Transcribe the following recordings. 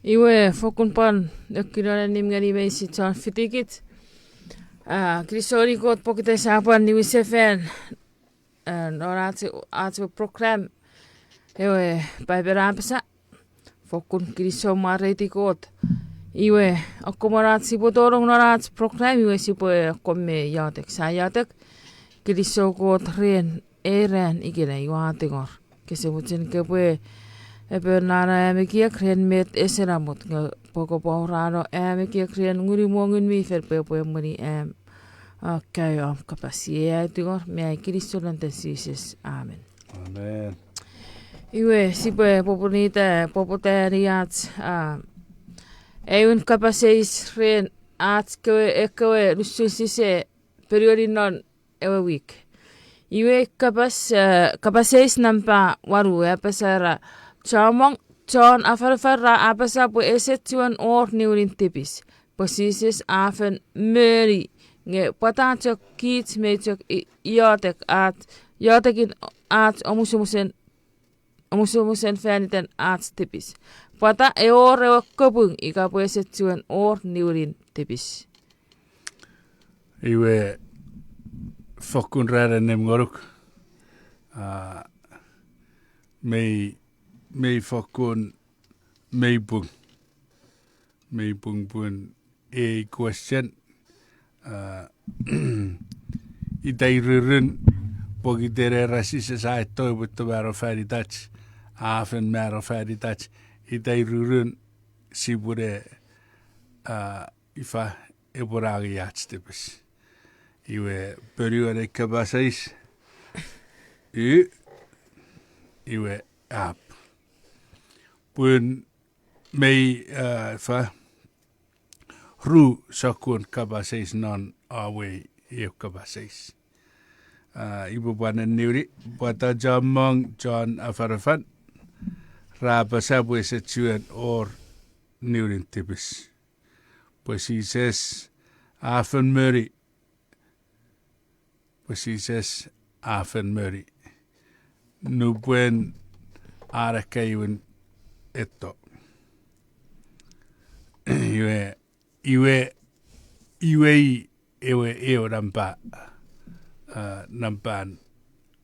Iwe fokun pan nökkilönen nimgeni meisi John Fitikit. Krisori kot pokite saapan niwi sefen. Aatsi program. Iwe Paipel Apasa. Fokun kriso mareiti kot. Iwe akkomaraatsi potorong naraatsi program iwe sipoe komme jaatek saa jaatek. Kriso kot reen erään ikinä juaatingor. Kesevutsen kepoe. Ebenara äämikiek reen met eseramut nga poko pohraano äämikiek nguri muongun miifer pepoe muni käy kapasieetigor mea Kristolan tesises amen. Amen. Iwe sipoe popotääriats eun kapaseis reen aatskoe ekoe russusise periodin non ewe week. Iwe kapaseis nampa waru Apasara John afarfarra Apasa po esetsuan niurin tipis. Posises afen möri. Nge pataantiok kiits meitiok jotekin aat omusumusen fääniten aat tipis. Pata eoreo kopung ika po esetsuan niurin tipis. Iwe fokkun räden nemgoruk. Mei fokkun meipung pun question itairyryn pokitere rasissa sai toivottu määrä färditats afen määrä färditats itairyryn sibure ifa eporagi jatstepes iwe periode kabasais iwe app pun mei fa ru sakun kabaseis non away kabaseis ibu panen niuri buata jamong John afarafan Apasa pues echuan niurin tipis pues he says afen murray nu buen arakayun eto iwe nampan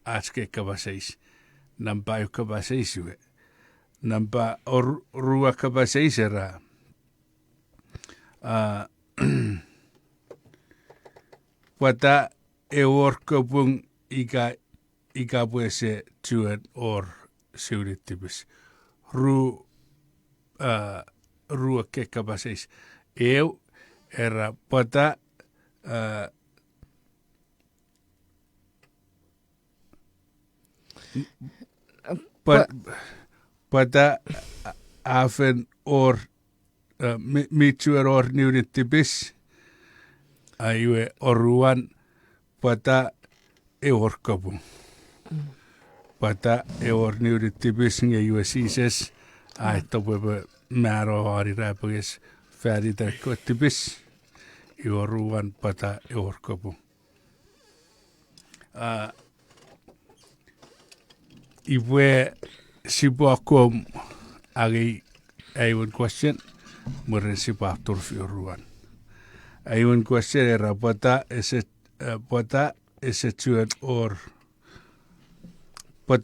aske kabaseis nampa kabaseis iwe nampa rua kabaseis era wata kopung ika puese tuan siuritibis rua kabaseis era pata pata afen mitsuer niuritibis aiwe oruan pata kopung pata niuritibis nge sises aito bebe määrä haariräpäges färditäkkotibis ruuan pata eurkopu. Iwe sipuakom agi aiwan question murren sipahturfi ruuan. Aiwan question era pata eset pata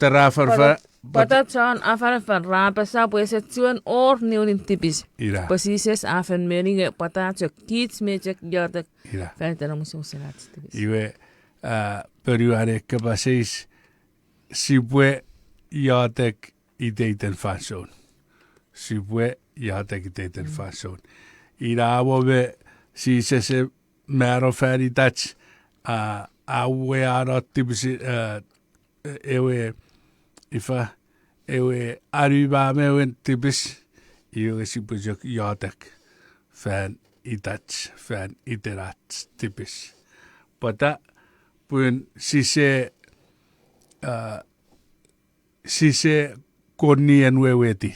rafarfa Pata John afarafan Apasa po esetsuan niurin tipis. Posises afen meringe pata chok kids mechek jotek. Fältänä musuusenat tipis. Iwe periode kapaseis sipue jotek iteiten fason. Ira avove se määrä färditats aue arottipisi ewe ifa ewe arriba mewen tipis iwe sipujok jotek fan iterats tipis pata pun sise konien weweti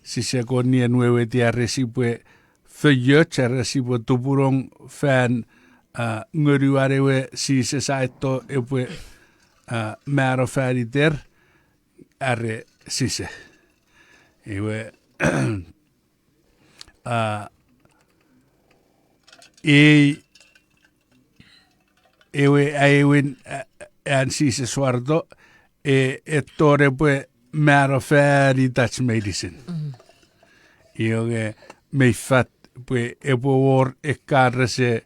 se konien weweti arresipwe fyrjøt arresipwe tupurong fan ngøru arewe se saito epwe mæro færdig der arre se. Ewe ewe en sise svardo ettore pue mæro færdig Dutch medicine. Ewe meifat pue epo war ekkarrese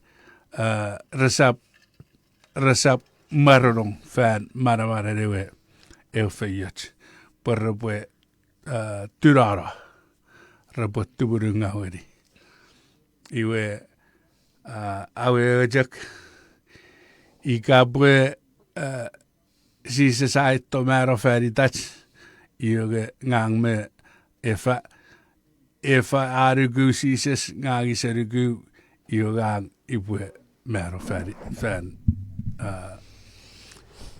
resap marrong fan maramara dewe eufeyot por pue turara rapot tuburunga hori. Iwe awe jak ika pue sise saito mæro færdig Dutch iwe ngang me efa arugu sises ngang isarugu iwe ngang ipue mæro færdig fan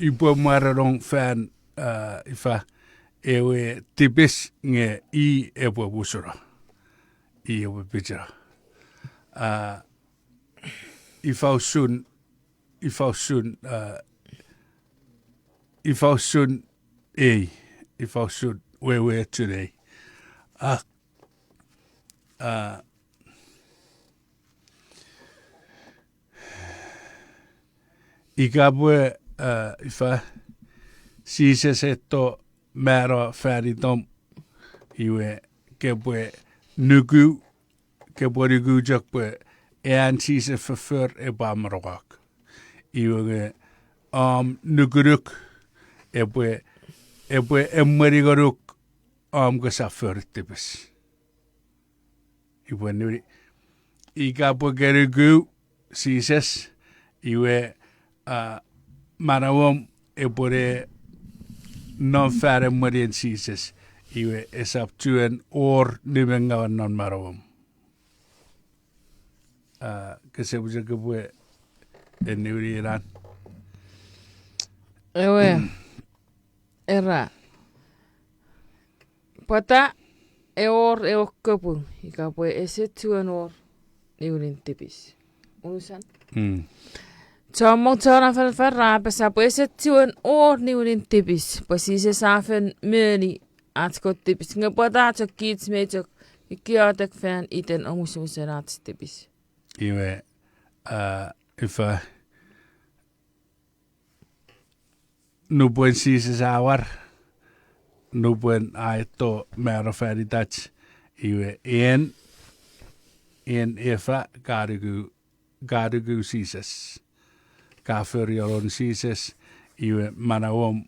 ipue marrong fan ifa ewe tipis nge epue busura epue picture ifausun wewe today ikabue ifa sisesetto mæro færdigdom iwe kebue nugu jakbue sise forfør ebamrogak iwe nuguruk ebue emmerigaruk gasaförtibes iwe nuri ikabue gerugu sises iwe marawom ebore non färre marien sises iwe esaptuen or nimengawan non marawom kesebuja kebue ennuri iran ewe era pata eor eokkepu ikapue esetuen or niunin tipis unusan Tommong tøren for farra besa på esetuen or niunin tipis på sise safen møni atskot tipis nga pata tok kids metok ikiatek fan iten omususerat tipis iwe ifa nubuen sise sawar nubuen aito mæro færdig Dutch iwe en efa garugu sises kaförjoron sises iwe manawom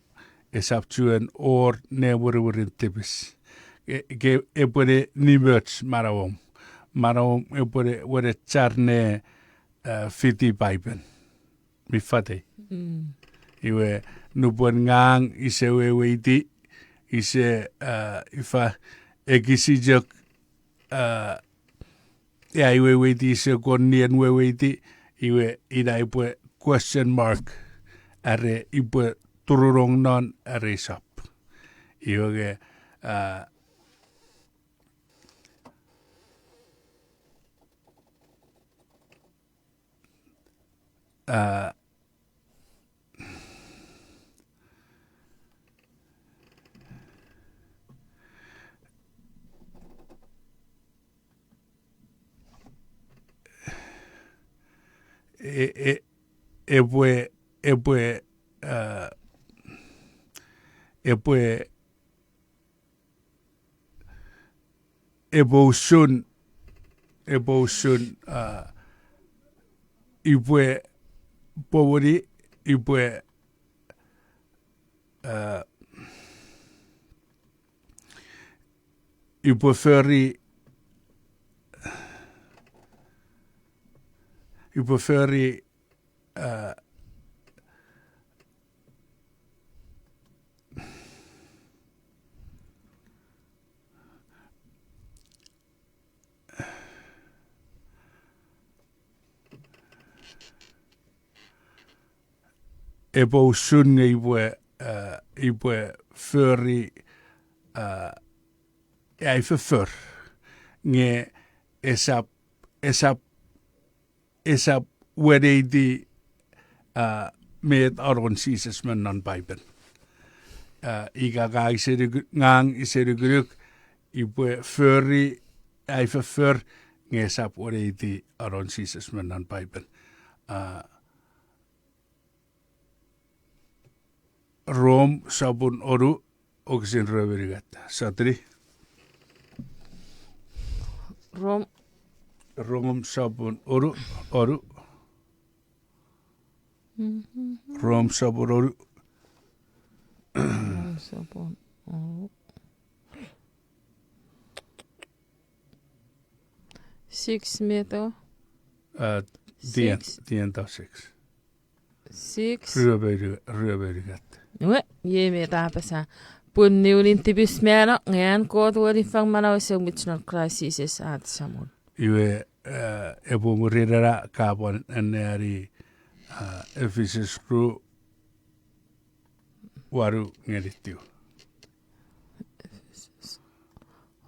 esaptuen or nevururin tipis epure nimöts marawom epure wore charne fiti Paipel mifate iwe nubuen ngang ise weweiti ise ifa ekisijok iwe weiti ise konien weweiti iwe ina ipue question mark are ipue tururong non are sap iwe epue ebosun ipue powori ipue ipue feri ebosun ipue feri ei for nge esap wedi med aron Jesus men non Paipel. Iga ngang iseruguruk ibu furry ei for nge esap wedi aron Jesus men non Paipel. Rom sabun oru og sin röverigatta. Satri. Rom sabun oru. Rom sabun oru. Sabun oru. 6 meter. Tien taas 6. 6. Röverigatta. Nue, me Apasa. Pun niulin tibis mera ngan ko tuari fang mana se mitchnar crisis at samun. Iwe ebu murirara kabon enari Ephesus ru waru ngeritiu.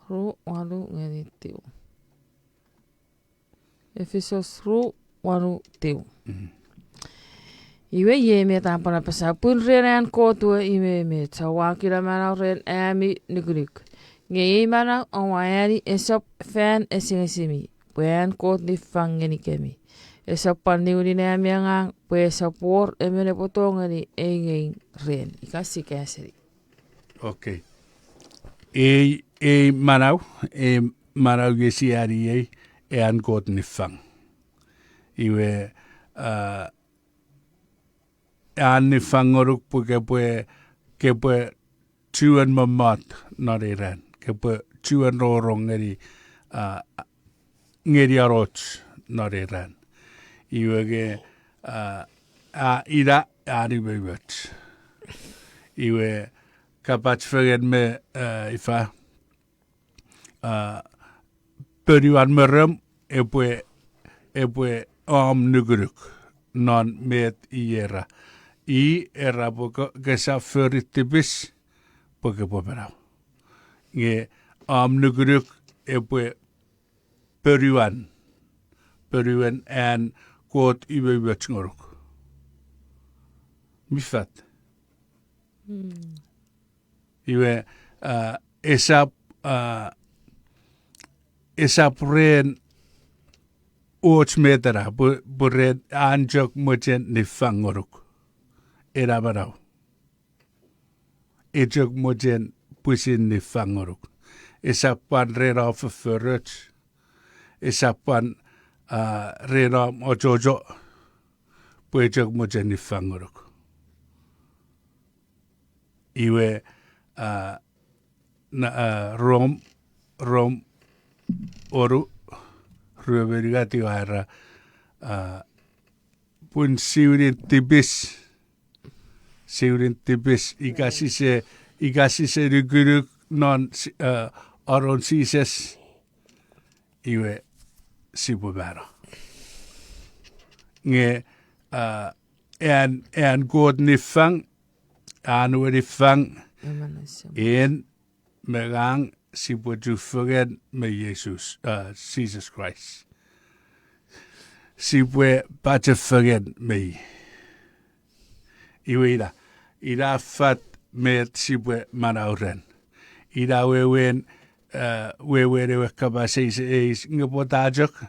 Ru waru ngeritiu. Ephesus ru waru tiu. Iwe me tampana pasa pun reran ko tua iwe me tawakira mana ren ami nigurik. Nge mana awayari esop fan esingisimi. Puan ko ni fangeni kemi. Esop paniuri na ami nga pue sapor emene potongani engeng ren. Ikasi kaseri. Okay. Manau gesiari an kot ni fang. Iwe an ni fangoruk ke pue tuan mamat not iran. Ke pue tuan rorong ngeri aroch not iran. Iwe ge ira ari bebet. Iwe kapat vergen me ifa periwan merem epwe nuguruk non met iera. I era boka gesa föritibis boka boberau. Nge nuguruk epwe periwan en quod iwe wetsngoruk. Mifat. Iwe esap ren otsmetera bured anjok mojen ni fangoruk. Era barau. Ejok mojen pusin ni fangoruk. Esap pan rera förröts. Esap pan rera ojojo. Ejok mojen ni fangoruk. Iwe Rom oru röverigati vaira pun siurin tibis ikasise ryguruk non aron sises iwe sibuvera. Nge en god nifang anu nifang en megang sibuju forget me Jesus Jesus Christ. Sibwe bate forget me. Iwida ida fat met sibwe manauren. Ida wewen we kabasis is ngapotajok.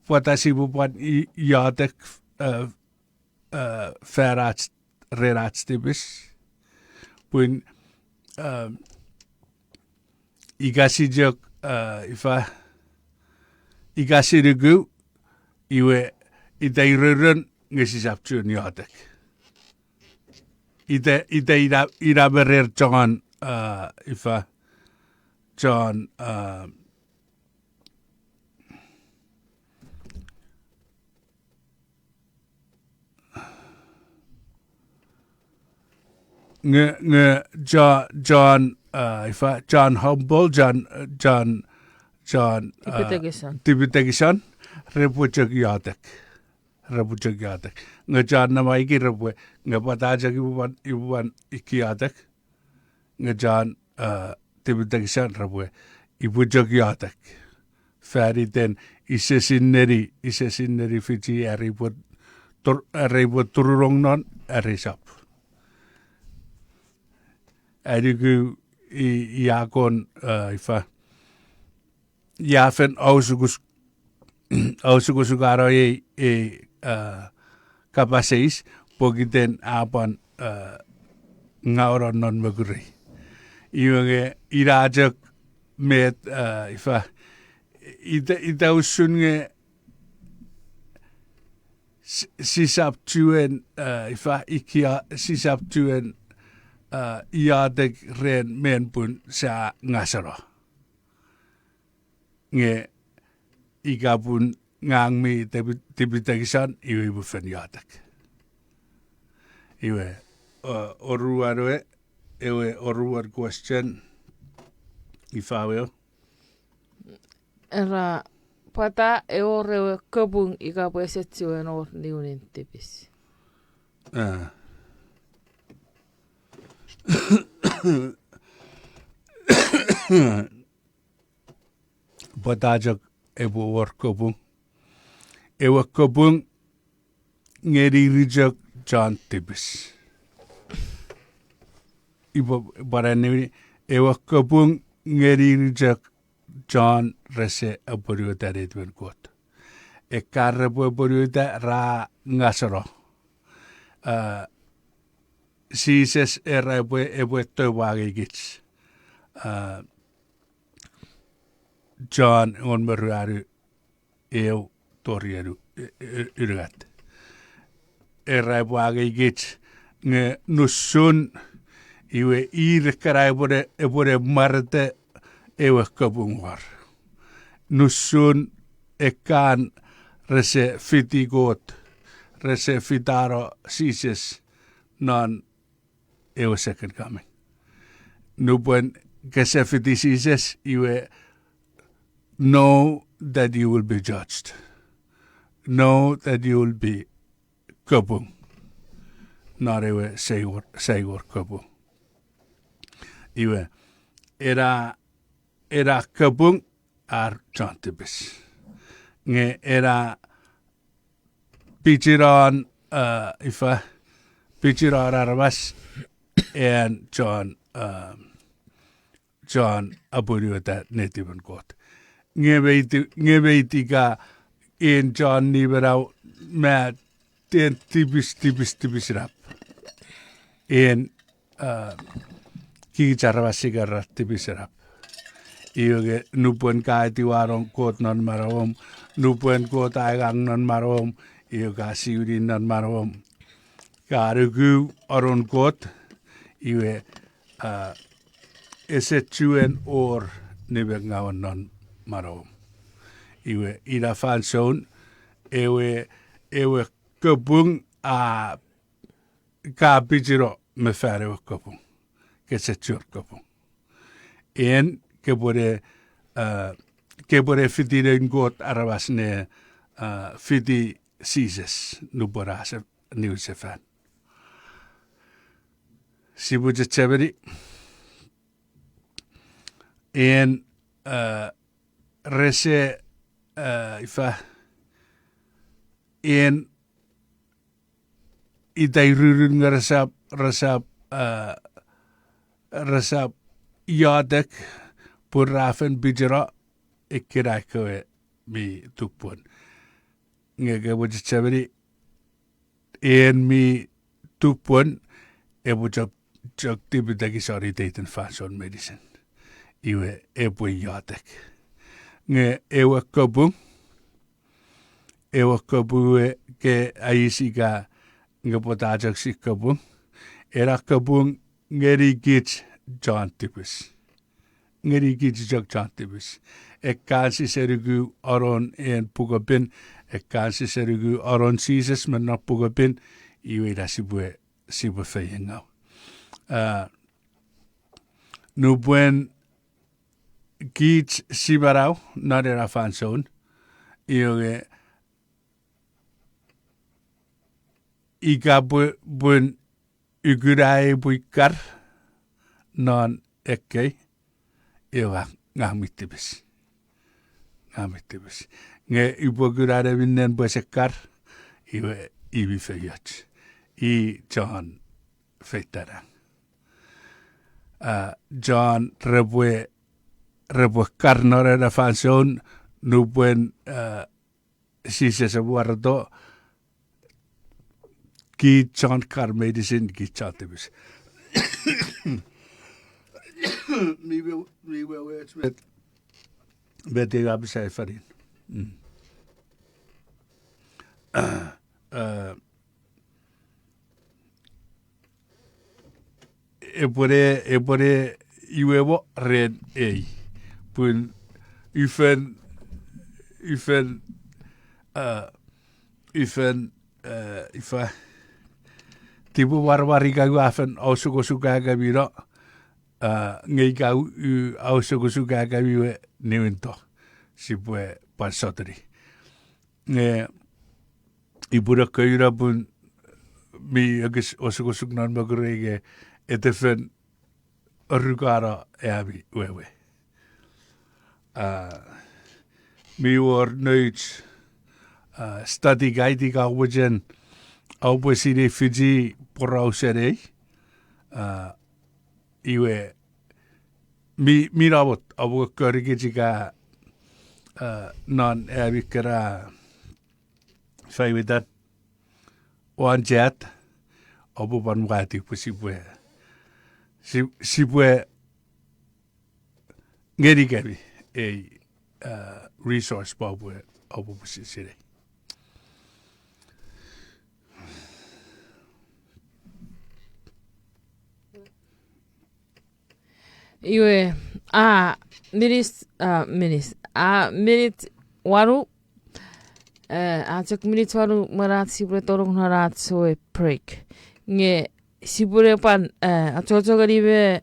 Pota sibu pot yatek ferats relats tibis. Pun igasijok igasirugu iwe idairuren ngesisapchun yatek. Ida berer John John John Humble John Tibetegisan. Tibetegisan repujak yatek rabu jagiatak. Nga John na maiki rabu nga pataja ibuan ikiatak. Nga John tibitagisan rabu ibu jagiatak. Färdig den ise sinneri fiti aribut tururong non arisap. Adigu iakon ifa yafen ausugusugaro kapaseis pogiten apan ngauron non maguri. Iwange irajak met ifa ita usunge sisaptuen ifa ikia sisaptuen iadek ren menpun sa ngasaro. Nge ikapun ngangmi tibitagisan iwe bufen iadek. Iwe oruarwe ewe oruar question ifaweo. Era pata e ore kabung ika puesetsuen or niunin tipis. Patajak ebu war kabung. Ewa kabung ngeri rijak John tipis. Iba barani ewa kabung ngeri rijak John rese aburiuta redwen kot. E karrebu aburiuta ra ngasaro. Siises era ebu towagigits. John on meruaru eu torieru yrgat. Era ebu agigits nge nussun iwe irkara ebure marte ewe kabung war. Nussun ekan rese fitigot, rese fitaro sises non ewe second coming. Nubuen kese fiti sises iwe know that you will be judged. Know that you will be kabung. Not ewe seigor kabung. Iwe era kabung ar jantibis. Nge era pichiran ifa pichiran arabas and John aburiuta netiven kot. Nge veiti ka in John niverau mä ten tibis rap. En kiicharvasigarra tibis rap. Iuge nupuen kaiti waron kot non marom, nupuen kot aigang non marom, iuga siurin non marom. Karugu aron kot, iue esetuen or nivengawan non marom. Iwe ira fanson, ewe kabung a ka bijiro me fare kabung. Kesetjur kabung. En kebore fitiren got arabas ne fiti sizes nuborase niusefan. Sibuja cheberi en rese ifa en idairurun rasap yadek purrafen bijira ikiraikoe mi tukpun. Ngeke buja chabri en mi tukpun ebu jak tibitaki sorry daten fashion medicine. Iwe ebu yadek. Nge ewa kabung ke aisika nge potajak si kabung. Era kabung ngeri gich John tipis. Ngeri gich jak John tipis. Ekkansi serigu aron en pugapin. Ekkansi serigu aron sises men na pugapin. Iwe da sibu feyengau. Nubuen gich sibarau, not era fanson. Iuge ika bun ykyrai puikkar non ekkei ewa ngamitibis. Nge ipokyrare vinnen puesekkar iwe ibifejats. I John feitarang. John repue karnore da fanson nupuen sise se vuorto ki John kar medicine ki chatibis. Mi will bet de abse farin. Epore iwewo red pun ifen ifa tipu warwari kagu afen ausuka kabiro ngai kau ausuka kabiwe niwento sipue pasotri nge ibura kaira pun mi agis ausuka non magurege etefen arugara eabi wewe mi war nooit study guide ka wajen au posire Fiji porausere iwe mi rabot abu karigejika non eabikara faiwedat wanjat abu banwati posibwe sibwe ngeri resource babwe abu posisire iwe minute waru ajak minute waru marat sibure torong narat soe break nge sibure pan achocho garibe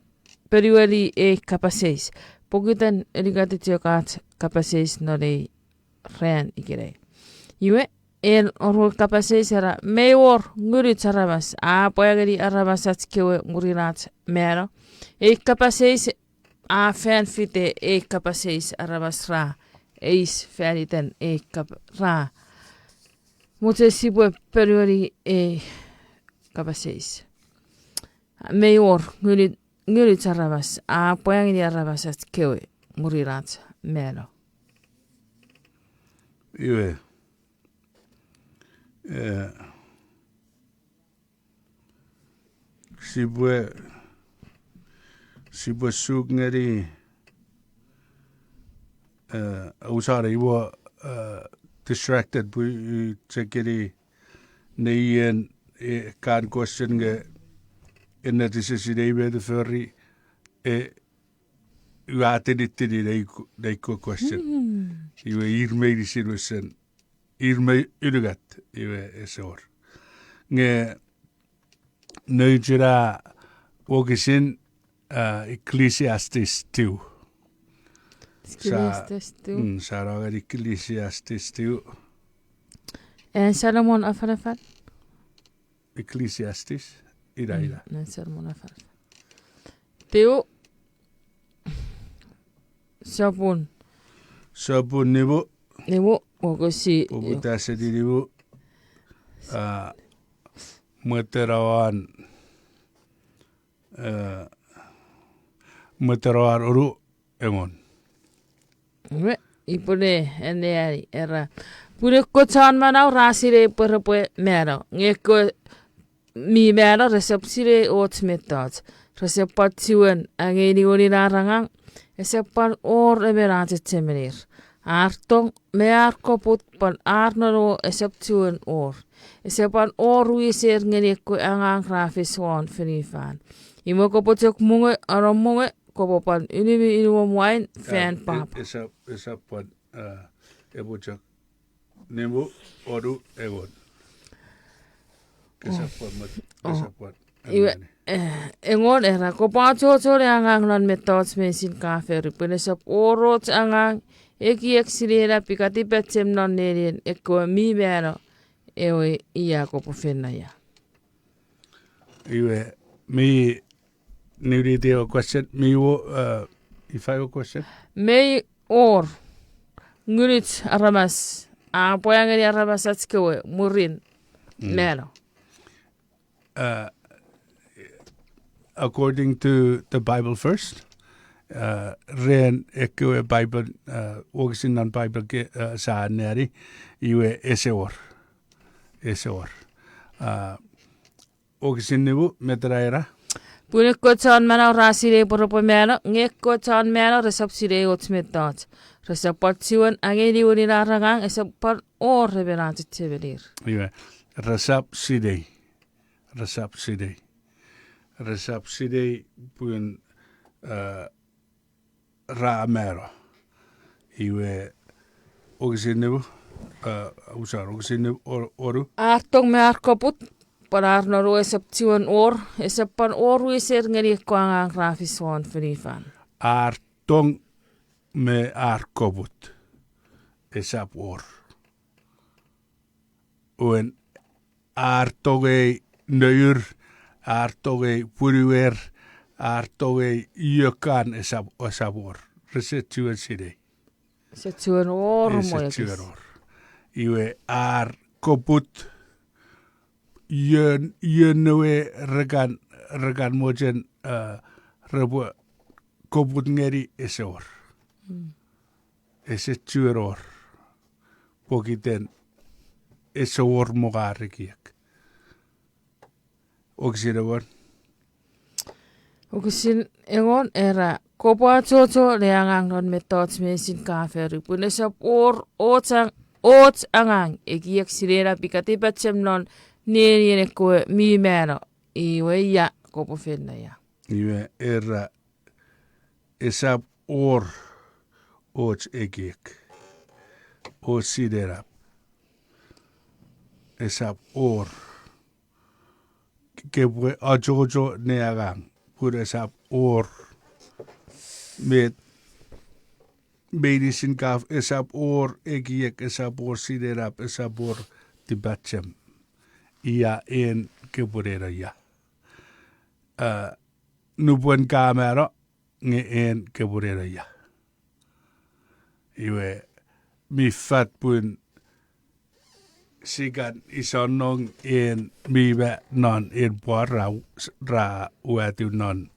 periwali kapaseis pogitan erigate tiokat kapaseis nore ren ikire iwe orho kapaseis era meor nguri charabas poyagari arabas atkewe ngurirat mero kapaseis fan fite kapaseis arabas ra eis feriten ra mute sibue periori kapaseis meor nguri charabas poyagari arabas atkewe ngurirat mero iwe sibue suk ngeri usara iwa distracted bu tekeri neien kan question ge inna tisiside iwe de ferri uateditidi deiko question iwe irmeidi sinusen irme ylugat iwe esor nge neujira wokisin Ecclesiastes 2 Saragari Ecclesiastes 2 Salomon afalafal Ecclesiastes ira Salomon afalafal Teo sabun nibu wokosi Pagkutasa di nibu materawan uru engon ipune eneari era pune kochan manau rasire perpe mero ngeko mi mero resepsire otsmetats resepatsuan angeni ori narangang esepan or emerate temenir artong mear koput pan arnoro esepsuan or esepan or wiser ngeneko angang rafiswan finifan imo kopotok munge aramunge kopopan ini wine fan pap esapan ebochak nemu oru egon esapan iwe engon era kopacho chore angang non metods mesin kafe ripene sap orot angang eki exilera pikati petsem non nerien eko mi mero ewe iya kopofenaya Iwe me newly deal question me if I have a question. May or ngunit aramas. Poyangani aramas at skiwe murin. Mero. According to the Bible first, ren ekiwe Bible ogisin non Bible sa neri iwe eseor. Ogisin nibu metraira. Punik ko chan mana rasire poropo mero. Ngek ko chan mero resapsire otsmetat. Resapot siwan angeni uni rarangang esapot or reverant tevelir. Iwe resap sidei. Resap sidei pun ra mero. Iwe ogisin nibu ogisin nibu oru. Artong me arkoput. Parar noro esaptiwan or. Esapan oru eser ngeri kuangang rafiswan frifan. Artong me arkoput. Esap or. Uen artogei nöyr, artogei puriwer, artogei jökan esap or. Resettyuen sidei. Settiwan or mo Resettyuen or. Iwe arkoput yönwe regan mojen rebu koput ngeri esor. Esettyuen or. Pokiten esor mogarikiek. Oksidewan. Okisin engon era kopa chocho leangang non metods mesin kaferi punesap or ots angang ekiek sirera pikati pacem non niene ko mi mero iwe ya kopo fenna ya. Iwe era esap or ots ekiek. Osidera. Esap or. Kepwe ajojo neagang. Pur esap or. Met medicine kaf esap or ekiek esap or siderap esap or tibacem. Ia en kepurera ya. Nubuan kamera nge en kepurera ya. Iwe mi fat pun sigan isonong en miwe non en por ra uatu non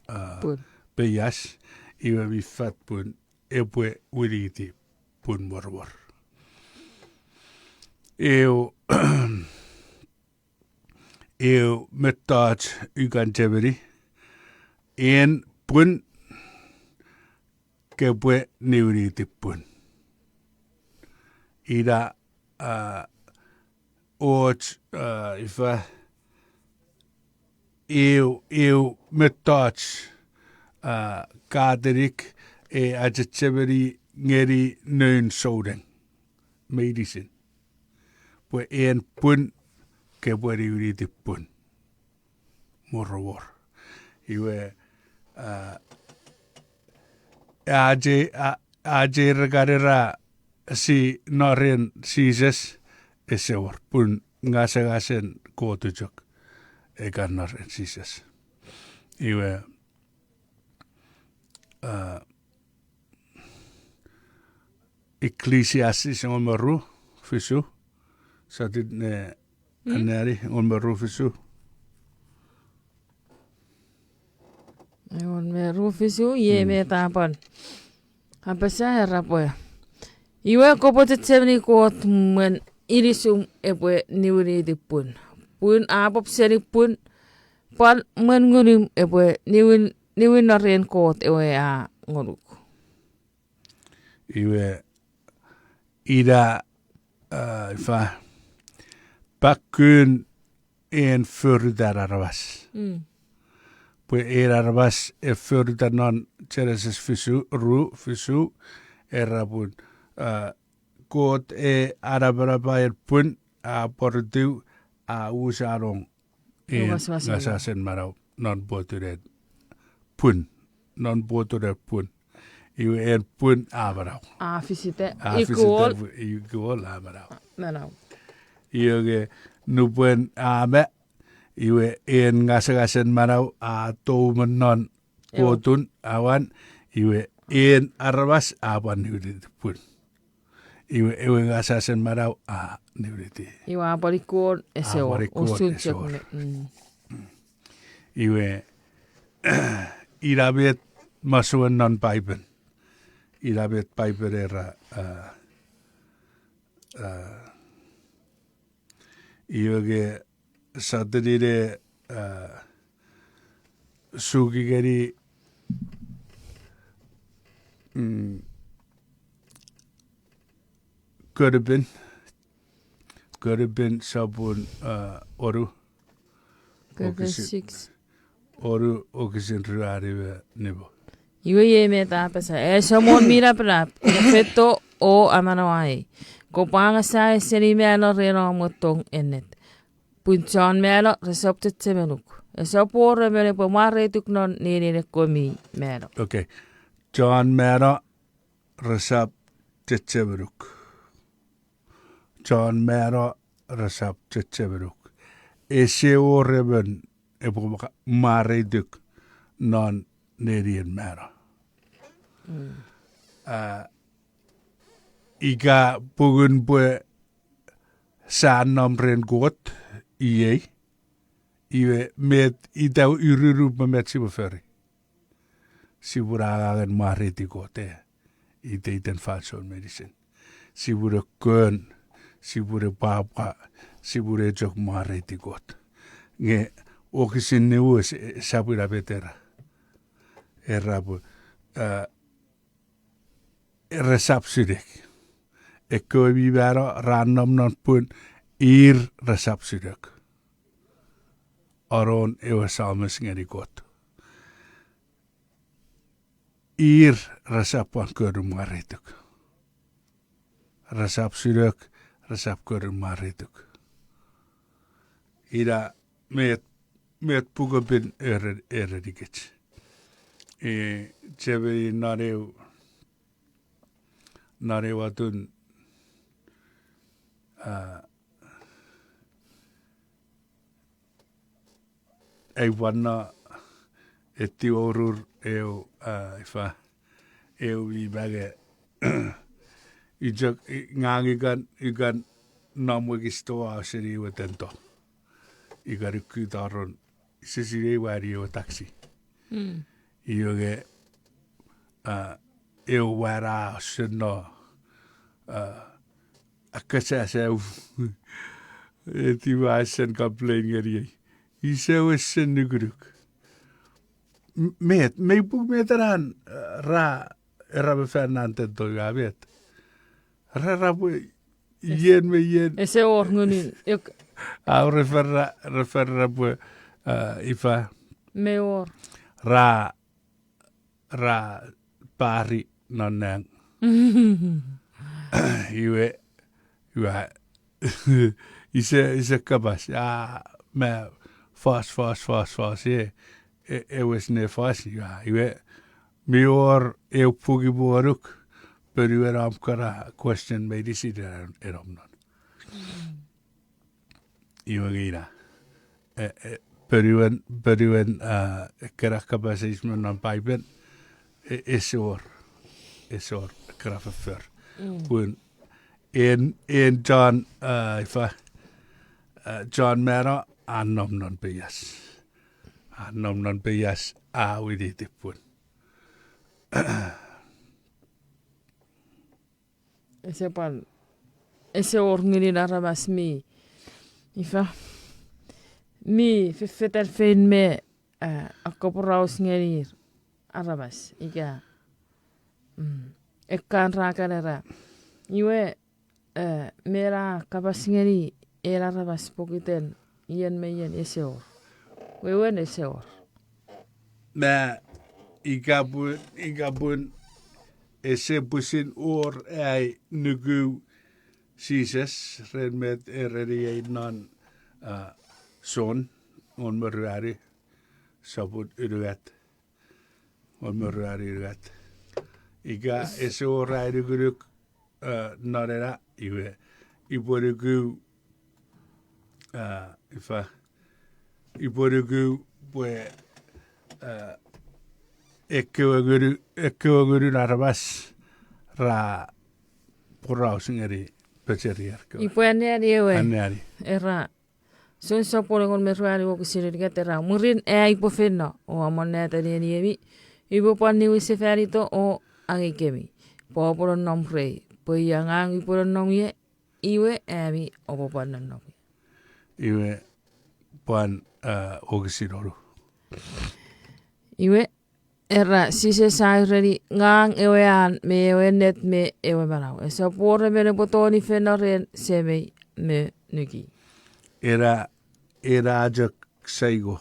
beyas iwe mi fat pun epwe wiriti pun morwar. Eu metat ugan teberi en pun kepwe niwiriti pun. Ida oot ifa eu metat kaderik ajetseberi ngeri neun soden medicine. Pwe en pun kepwe niwiriti pun. Morowar. Iwe aje regarera si noren sises esewar pun ngase kotujok ekan noren sises. Iwe Ecclesiastes on maru fisu satit ne anari on maru fisu. On me rufisu ye me tapan. Apasa era poya. Iwe kopo tsevni kot men irisum epwe niwiri dipun. Pun apop seri pun pan men ngurim epwe niwin naren kot ewe a nguruk. Iwe ida ifa bakkun en förder arvas. Pwe arvas förder non chereses fisu erapun kot arabrabair pun a portu a usarong en ngasasen marau non boturet pun iwe en pun abarau A fisite ikuol abarau Menau. Iyoge nubuen ame Iwe ngasagasan marau tuman non potun awan iwe arabas awan niulit pun. Iwe ngasagasan marau niuliti. Iwa apalikon eseo. Osuntiak me. Iwe irabet masuan non Paipel. Irabet Paipel era iwe ge satadire sugi gari could have been sabun oru. Good 6. Oru okisin ruariwe nebo. Iwe ye me tapasa. Somon mira pra. Feto o amanawai. Ko panga sa seni melo reno motong enet. Punchon melo resopte temeluk. Esopore mele pomare tuknon nini komi melo. Okay. John mero resap tetemeluk. John mero resap tetemeluk. Ese oreben epo mare duk non nerien mero. Iga pugun bue saan nomren got iei. Iwe met idau iruru met sibu ferry. Sibu ragagan mare di gote. Ite iten falson medicine. Sibu re kun. Sibu re papa. Sibu re jok mare di got. Nge okisin niu sabu rabetera. Erabu. Resap sidek. Ekko vivero random non pun resap sidek. Aron ewa salmes ngeri got. Resap wan kerum marituk. Resap sidek, resap kerum marituk. Ida met pugapin eredikit. Chebe nareu atun ei wanna etti orur ifa i bage ijak ngangigan namwegistoa seri watento igarikku taron sisire wari o taxi ioge wara sino akasa sa eti wasen complain gari isa wasen nuguruk me pug meteran ra befernante to gabet ra yen me yen Ese orgunin. referra ifa Meor. ra pari nonang iwe isa kabas me fast ye was ne fast iwe mior pugi boruk pero era kara question me decider erom non iwe gira pero kara kabasismo non Paipel esor krafafer kun en John ifa John Mera anom non peyas widi tipun Ese orgunin arabas mi. Ifa. Mi fefetel fein me akoporaus ngerir arabas iga ekkan rakalera iwe mera kabas ngeri era arabas pokiten yen meyen eseor wewen eseor na igabun ese pusin or ai nugu Jesus redmet ereri non son on meruari sabut uruat on meruari uruat iga ese or ai nuguruk norera iwe iborugu ifa iporugu pue ekkewaguru narabas ra purausingeri peceriarko. Ipuaneari ewe. Aneari. Era. So sapole kon meruari wo kisirika tera. Murin ipofena o amone tani niemi. Ipopani wiseferito o angikemi. Popolo nomre. Poyangang ipolo nomye iwe ami opopan nom. Iwe puan okisiroru. Iwe era sise saireri ngang ewean me ewenet me ewe marau. Esa pore me potoni fenaren seme me nuki. Era ajak saigo.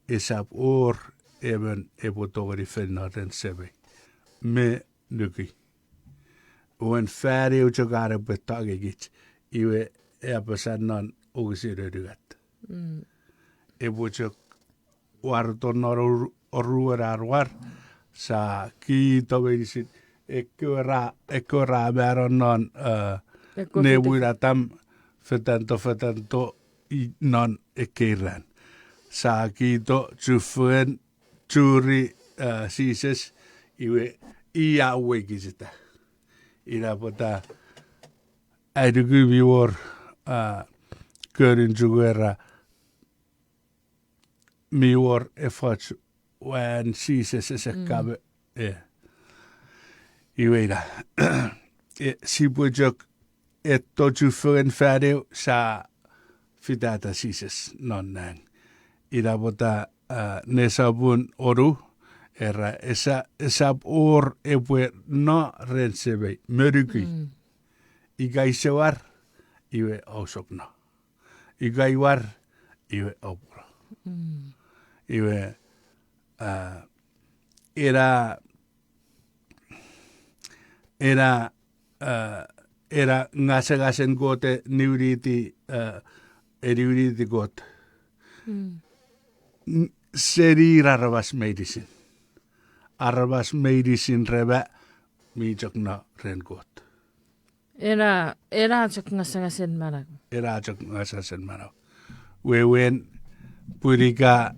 Esap or even epotogari fenaren seme me nuki. Wen färdig utjagare betagigit. Iwe Apasa non okisirorugat. Epotjak warton oruar sa ki tawirisit ekora baron non nebuiratam fetanto non ekiran sa ki to chufuen churi sises iwe iya wegizita ira pota aidugu biwor körin jugera miwor efach when Jesus is a cabe iweira si bujok etto jufen färdig sa fidata Jesus non nang ira bota nesabun oru era esa or epwe no rensebe meruki igaisewar iwe osokno igaiwar iwe opro iwe era ngase gote niuriti eriuriti got seri arabas medicine reba mi jakna ren got Era jak ngasangasen marag. era jak ngasasen maraw wewen purika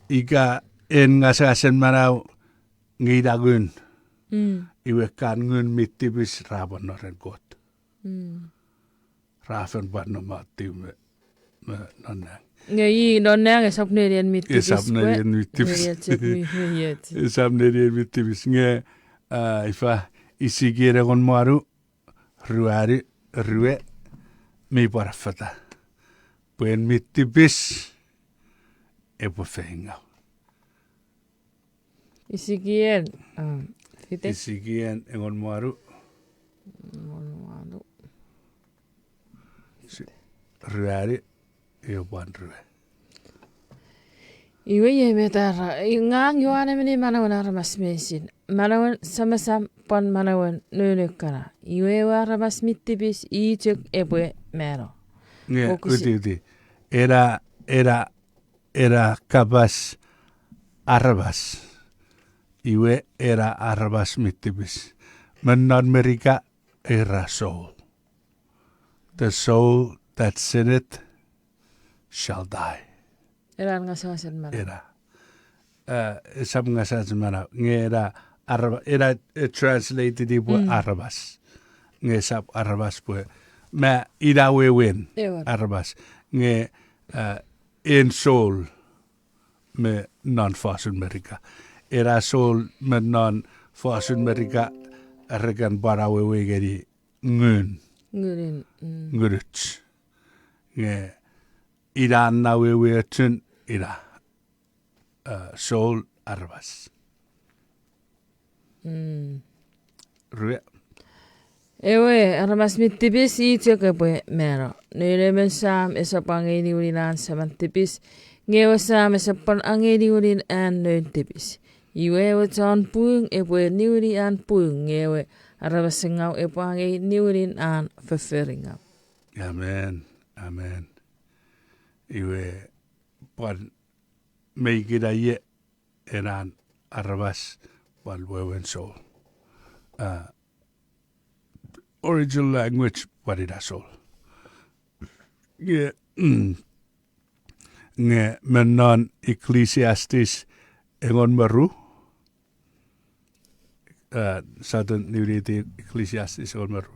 ika en ngasasen maraw ngidagun iwe kan ngun mitibis rabon ren got rafen ban no mati me nonna Ngai nonnang esap nerian mitibis. esap nerian mitibis nge ifa isigire gon maru ruwe mi parfata puen mitibis epofenga Isigien. Fite. isigien engon maru ruari eopan ruwe Iwe ye metara. Ngang yoane meni manawan aramas mesin. Manawan sama-sam pon manawan nunukara. Iwe aramas mitibis ijuk ebwe mero. nge uti era kabas arabas iwe era arabas mitibis menon merika era soul the soul that's in it shall die Era ngasangasen marag. era sab ngasasen mana nge era translated ibu arabas nge sab arabas pu ma ida wewen arabas nge in soul me non fasun merika era soul me non fasun merika regan bara wewe geri ngun Ngurin. nguruts nge ida na wewe tun ida soul arabas ruwe Ewe aramas mitibis ijuk ebwe mero. Niremen sam esapang iniulinan samantibis. Ngewa sam esapang angeniulin an nøntibis. Iwe wajan puing ebwe niuli an puing ngewe aramas ngau epang niulin an verferingen. amen iwe pan meikida ye eran arabas wal wewen soul original language what it soul yeah nge menon Ecclesiastes engon maru. Satan niuriti Ecclesiastes engon maru.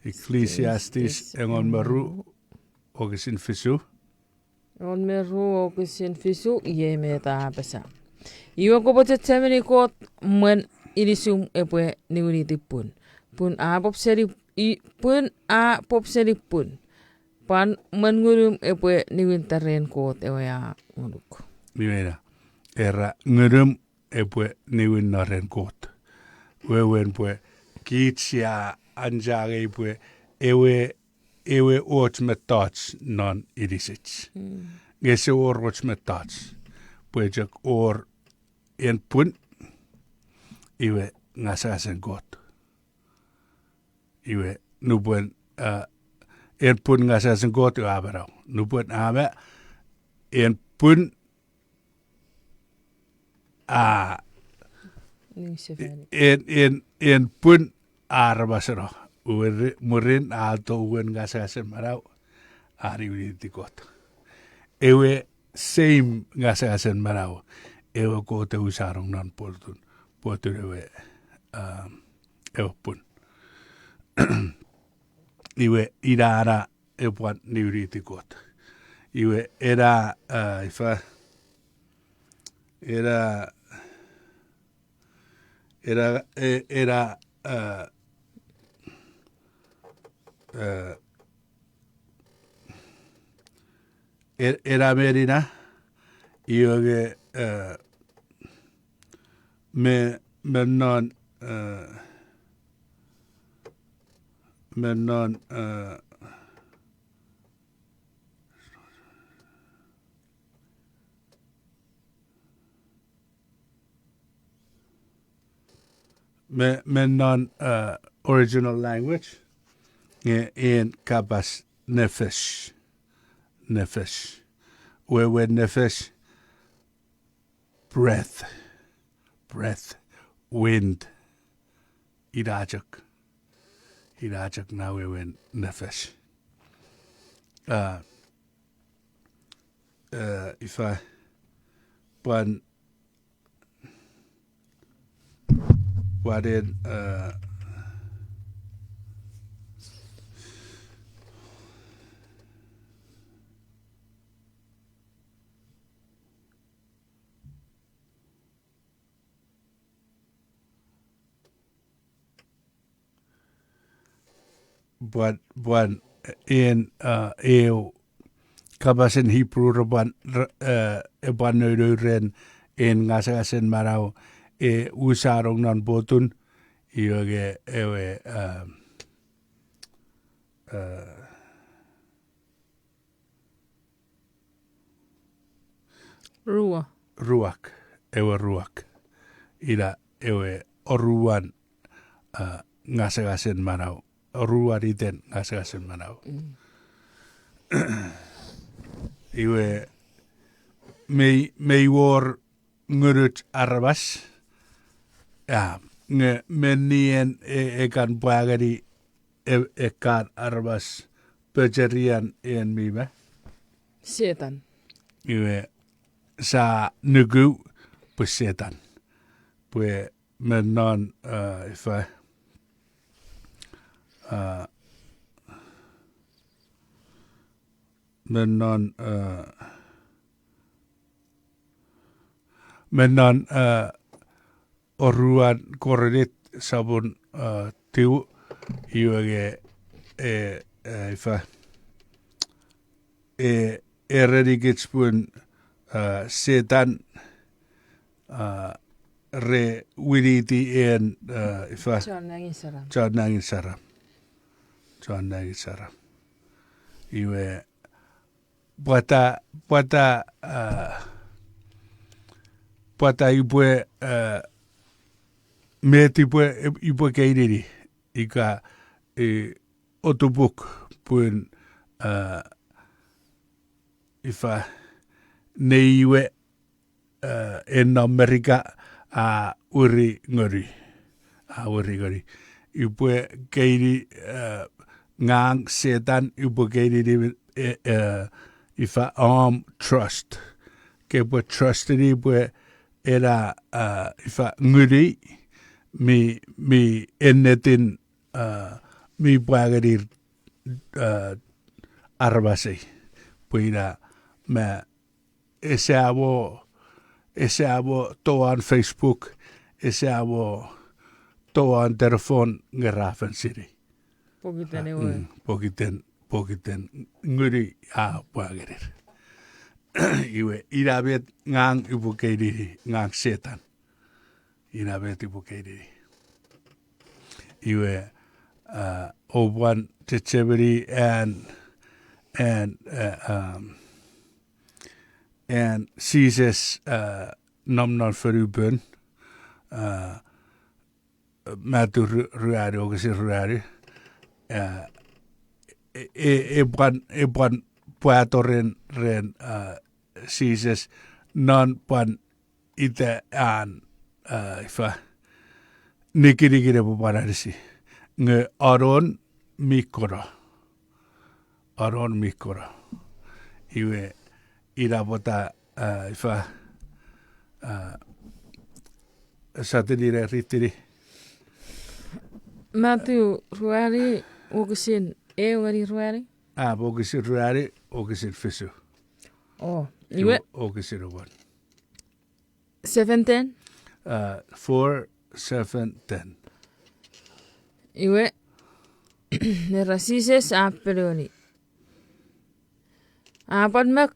Ecclesiastes engon maru ogesin fisu. On meru ogesin fisu yeme taapasa. Iwa ko potet semeni kot mwen ilisum epwe niuriti pun. Pun a popseri pun. Pan mengurum epwe niwintaren kot ewa nguluk. Mira, era ngurum epwe niwintaren kot. Wewen pwe kiitsia anjage epwe ewe ots metats non ilisits. Gese or ots metats. Pwe jak or en pun iwe ngasasen kot. Iwe nubwen en pun ngasasen kot iwe aberau. Nubwen abe en pun en pun arbasero. Murin alto uwen ngasasen marau ariwiti kot. Ewe same ngasasen marau. Ewe kote usarong non portun. Portun ewe pun. Iwe irara epuan niuriti kot. Iwe era era merina iwe menon original language in kabas nefesh where nefesh breath wind irajak now we nefesh if I one what in buan in eu kabasen Hebrew buan ren in ngasasen marau usarong non botun ioge ewe ruak ira ewe oruan ngasasen marau oruariten ngasasen marau iwe mei war ngurut arabas nge menien ekan pagari ekan arabas pejerian en mime setan iwe sa nugu pues setan pues menon ifa menon oruan korredit sabun tiu iwege ifa eredigitspun setan re wiriti en ifa John nangin saram iwe Pata ibue meti ibue keiriri ika otobuk pun ifa neiwe en Amerika uri ngori ibue keiri ngang setan ibue keiriri ifa trust ke bwe trust ni bwe era ifa nguri mi ennetin mi bwagarir arvasi puira me ese abo toan Facebook ese abo toan telefon ngerafen siri Pokiten iwe. pokiten nguri a bwagarir iwe irabet ngang ibukeiri ngang setan irabet ibukeiri iwe oban teachability and Jesus namnar förubön matu ruari ogasi ruari ebwan puatoren ren Jesus non pan ite an ifa nikirikire pupanarisi nge aron mikora iwe irabota ifa satellire ritiri Matthew ruari ogusin wari ruari. Ogasi ruari ogasi fisu Iwe ogasi ruan 7:10. 4 7 10 Iwe nerasises aperioni. Apan mek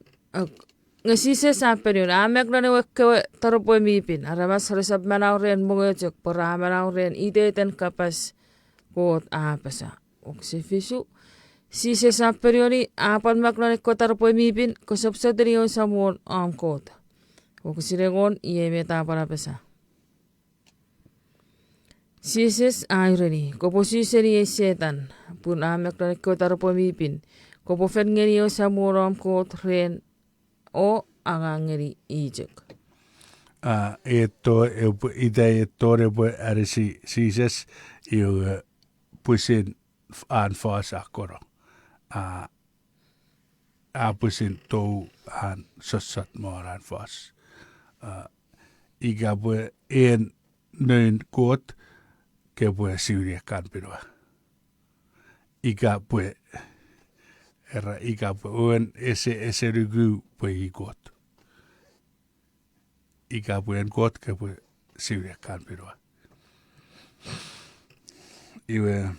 ngasises aperioni. Amek nane wekke taropoy mipin. Aramas harisab manauren mungejek para manauren ideten kapas kot apasa. Oksi fisu. Sises aperioni apan mek nane ko taropoy mipin ko subsedrion samon kot. Oksi regon iye meta para pesa. Sises irony, kopo siseri setan, pun amek na ko taropo mipin, kopo fengeri o sa muram ko tren o angangeri ijek. Ito repo arisi sises iyo pusin anfas akoro. Pusin to an sassat mor anfas. Iga po en nøyn kot, ke puede siuria kanpirua. Ika puede uen ese rugu puede ikot. Ika puede kot ke puede siuria kanpirua. Iwe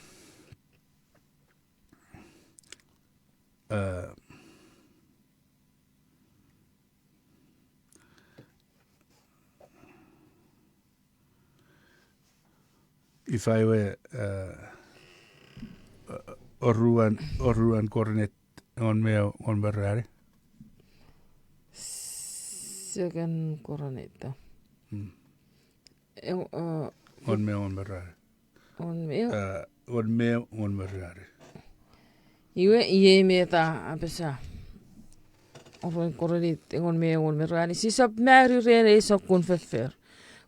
if I were oruan kornet on Berrari. Second coroneta. On Berrari. On Berrari. Iwe iye meta apesa. Oruan coroneta on Berrari. Sisap meri rene sokun fefer.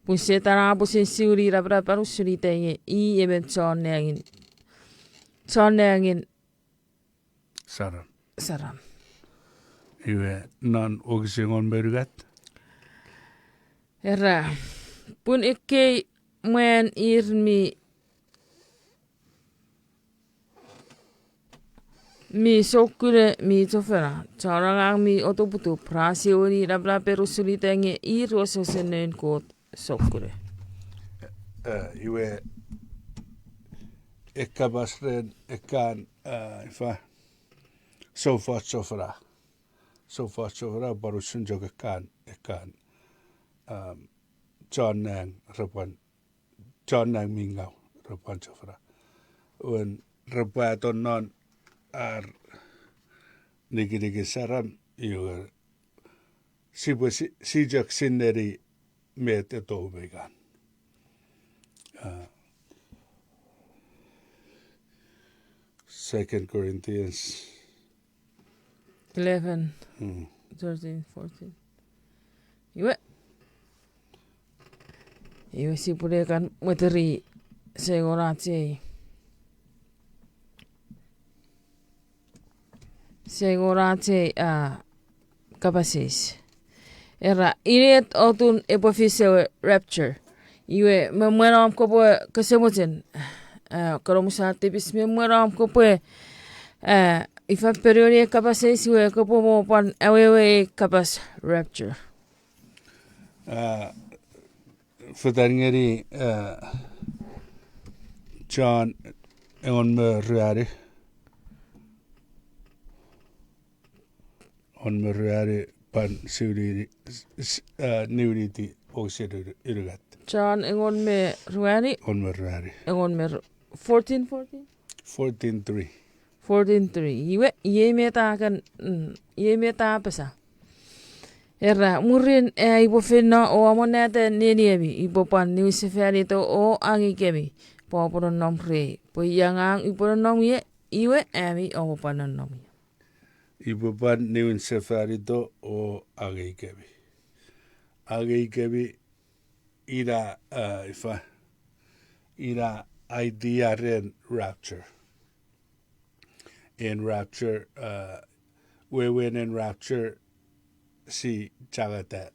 Pun setara pusin siuri rabra paru suri tenge I eben chonengin saram. Iwe non ogisingon berugat. Era pun ikke muen irmi mi sokure mi tofera. Charangang mi otoputu prasi uri rabra peru suri tenge I roso senen kot. Sokkure. Iwe ekka basren ekkaan ifa sofat sofra barusun jog ekkaan chonnang mingau rapan sofra un rapaton non ar nigi saram iwe sijak sinneri med ett vegan. 2 Corinthians 11, 13, 14. Iwe si purekan materi segoratse. Segoratse kapasis. Era inet otun epofise rapture. Iwe memueram kopo kesemutin. Koromusa tipis memueram kopo ifa periode kapasis iwe kopo mo pan awewe kapas rapture. Förtälngeri John on mörröri. On mörröri pan siuri niuriti oksidu yrugat. John engon me ruani. On mörröri. Engon me 14:14. 14:3. 14:3. Iwe ye meta pesa. Era murin ibo finna o amonete neniemi ibo pan ni seferito o angikemi po nom re po yangang ibo nom ye iwe ami o pan nom. Ibo pan ni seferito o angikemi. Angikemi ira ifa ira idea ren rapture. In rapture we win in rapture si chagata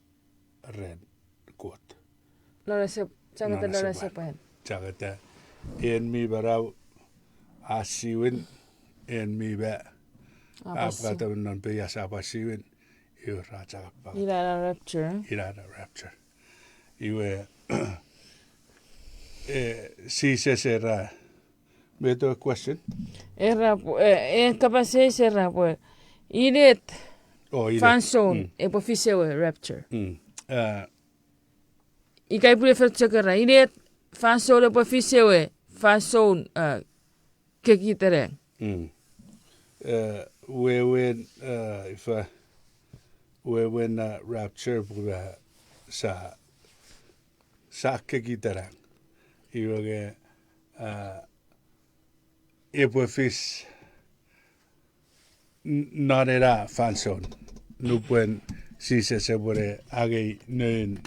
ren kot. Lora se chagata lora se pan. Chagata en mi barau asiwin en mi ba apata non pe ya sapasiwin io raja pa. Ira rapture. Ira rapture. Iwe si se será. Beto question. Era capacez era pues inet fanson epofise rapture. Ikai prefer chakera inet fanson epofise fanson kekitere. We when if we when rapture buga sa kekitere. Iwe epofis not era fanson. Nu puen si se bore age neun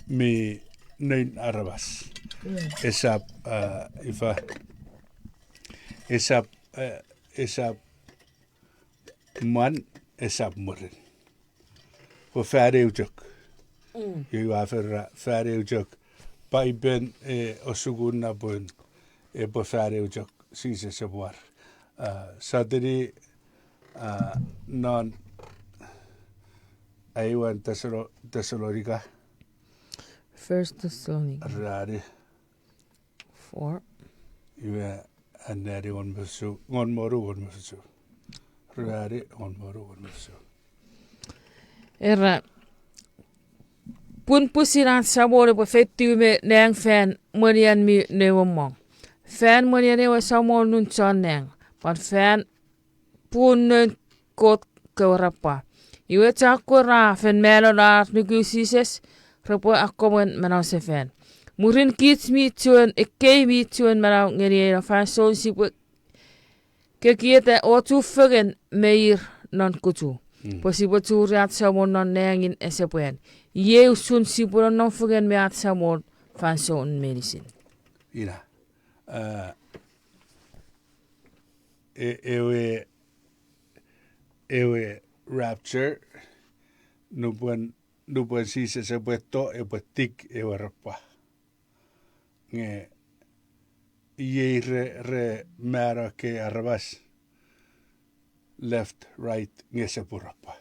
mi neun arabas. Esap ifa esap man esap murin. For färre ujuk. You have färre ujuk. Paipel osugunna buen på färre ujuk. Si se var. Sadri non Aiwan Thessalonica. First Thessalonica. Rari. 4. Iwe anari on musu. On moru on musu. Rari on moru on musu. Era pun pusiran sabore po fettume nang fan monian mi newomong. Fan monian ewa samol nun choneng. But fan pun kot kawarapa. Iwe chakko ra fen melo la nugusises rapo akkomen manau se fan. Murin kits mi tuen ekkei mi tuen manau ngeri fan so sipo kekiete o tu fegen meir non kutu. Posibo tu riat samon non nengin esepuen. Ye sun sipo non fegen meat samon fan so medicine. Ira. Ewe rapture nubuan si se puesto tik ewe rapa. Nge ye re mera ke arabas left right nge se purapa.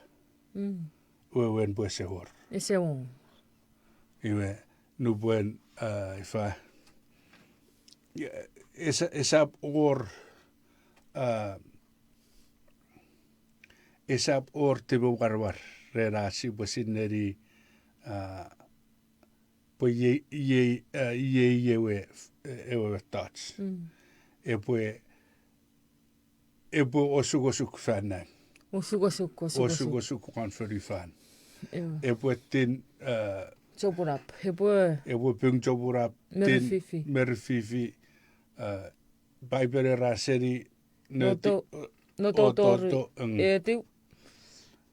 Wewen pues hor. Ese un. Iwe nubuan ifa esa or esap or tibo garwar relasi bosineri po ye ewe touch epo osugosuk fanan osugosuk konferi fan epo tin Choburap. Epo pung choburap tin merfifi Paipel raseri no toto etiu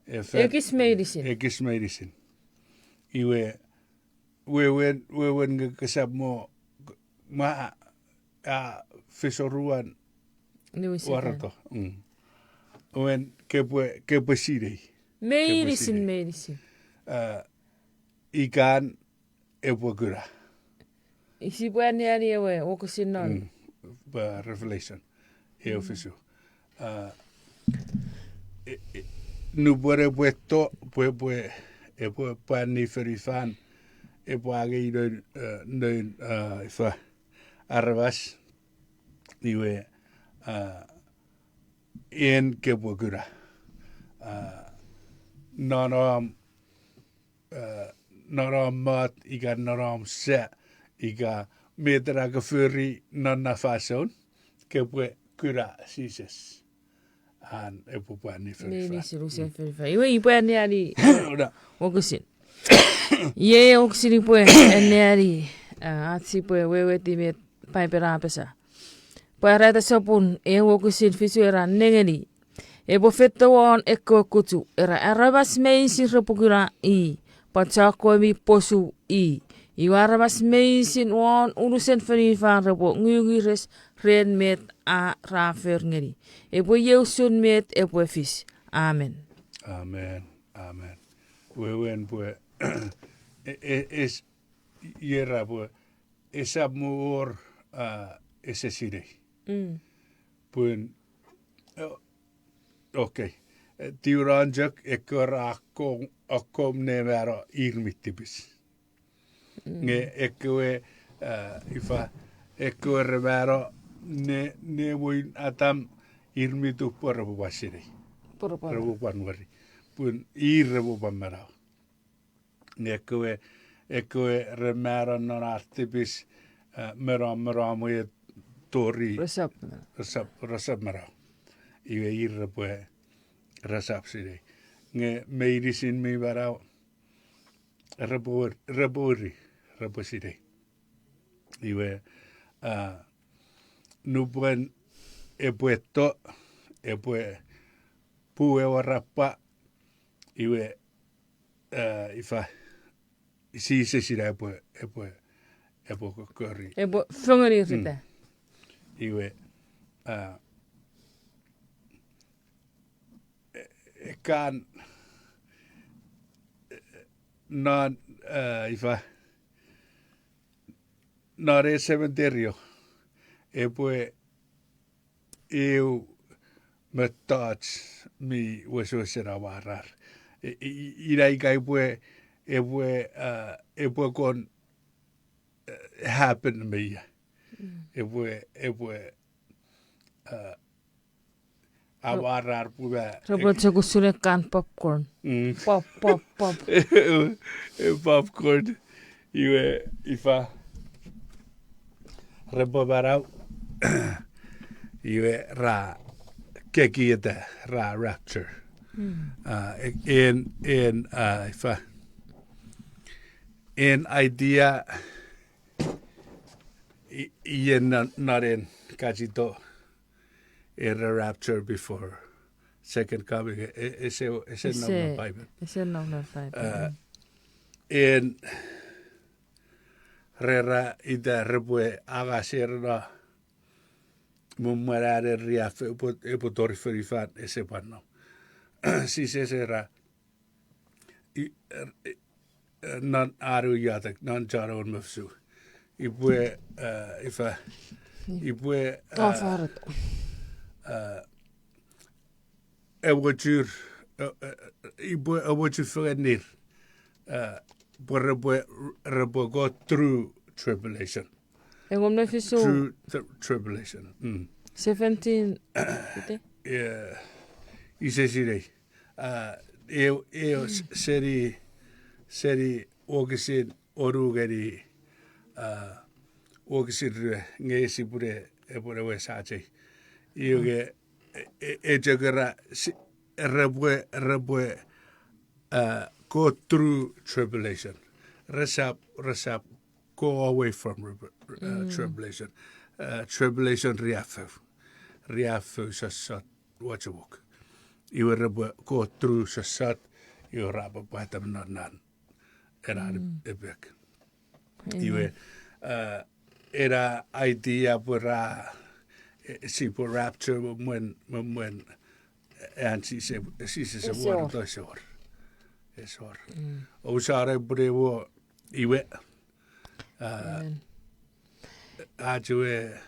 Ekis medicine. Iwe wewen kesap mo ma fisoruan warato. Wen kepo sirei. Meirisin. Ikan epukura. Isi puani ari ewe, okusin non. Revelation. Eofisu. Nubore puesto, pues, pani ferifan, agi noin, ifa, arvas, iwe, en kepukura. Norom mat, iga norom se, iga metra gefuri nonna fason, kepukura sises. Han epupani ferifan. Meirisin usen ferifa. Iwe ipuani ari, okusin. Ie okusin ipue, enne ari, atsi pue wewe timet Paipel Apasa. Pue rata sopun, okusin fisu era nengeni. Ebo fetto won ekko kutu, era arabas meisin repukura I, pachako mi posu I. Iwa arabas meisin won unusen ferifan repo, nguyugires ren met a rafer ngeri. Ebo yeusun met ebo fis. Amen. Amen. Wewen pue es yera pue esa muor ese sire. Puen okei. Tiuranjak ekora akkom nevero irmittipis. Nge ekwe ifa ekwe revero ne voin atam irmitu porbu wasiri. Rebu panwari. Pun rebu pamerao. Ekwe remero non artipis mero muye tori. Rasap merao. Iwe repue rasap siri. Nge meirisin mi varao. Repu siri. Iwe nupuen epueto epue pue warapa iwe ifa si se sira epue kokori. Ebo fungeri rita. Iwe kan non ifa nare cementerio epue eu metats mi wesuesera warar. Iraika epue kon happen me. Epue awarar pue. Robot kusule kan popcorn. Pop. Popcorn. Iwe ifa rebo barau. Iwe ra kekieta ra rapture. Ifa in idea ien narin kajito era rapture before second coming. Ese no Bible. Ese no Bible. En rera ida rebue agaserna mummarare riafe epotori ferifan ese panno. Si se sera non aru yatak non jaron mafsu. Ibue ifa ibue ewajur ibue ewajur fenir rebo go through tribulation. Engom na fiso. Through tribulation. 17. Yeah. Ise sire. Eu seri ogisin orugeri ogisin ngesi pure epure wesache. Iuge ejagara rebue go through tribulation. Resap go away from tribulation. Tribulation riafu sassat wachawuk. Iwe rebue go through sassat iwe raba patam nan. Era ebek. Iwe era idea pura si por rapture when and si se vuelve sor. Esor. O sare pure wo iwe. Ajue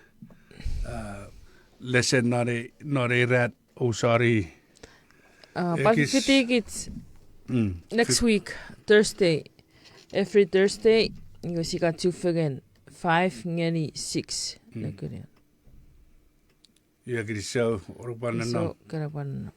lesson nare rat o sorry. But if you take it next week, Thursday, every Thursday, you see got 2 again, 5 ngeni 6. Ya kiri so urban So karapan.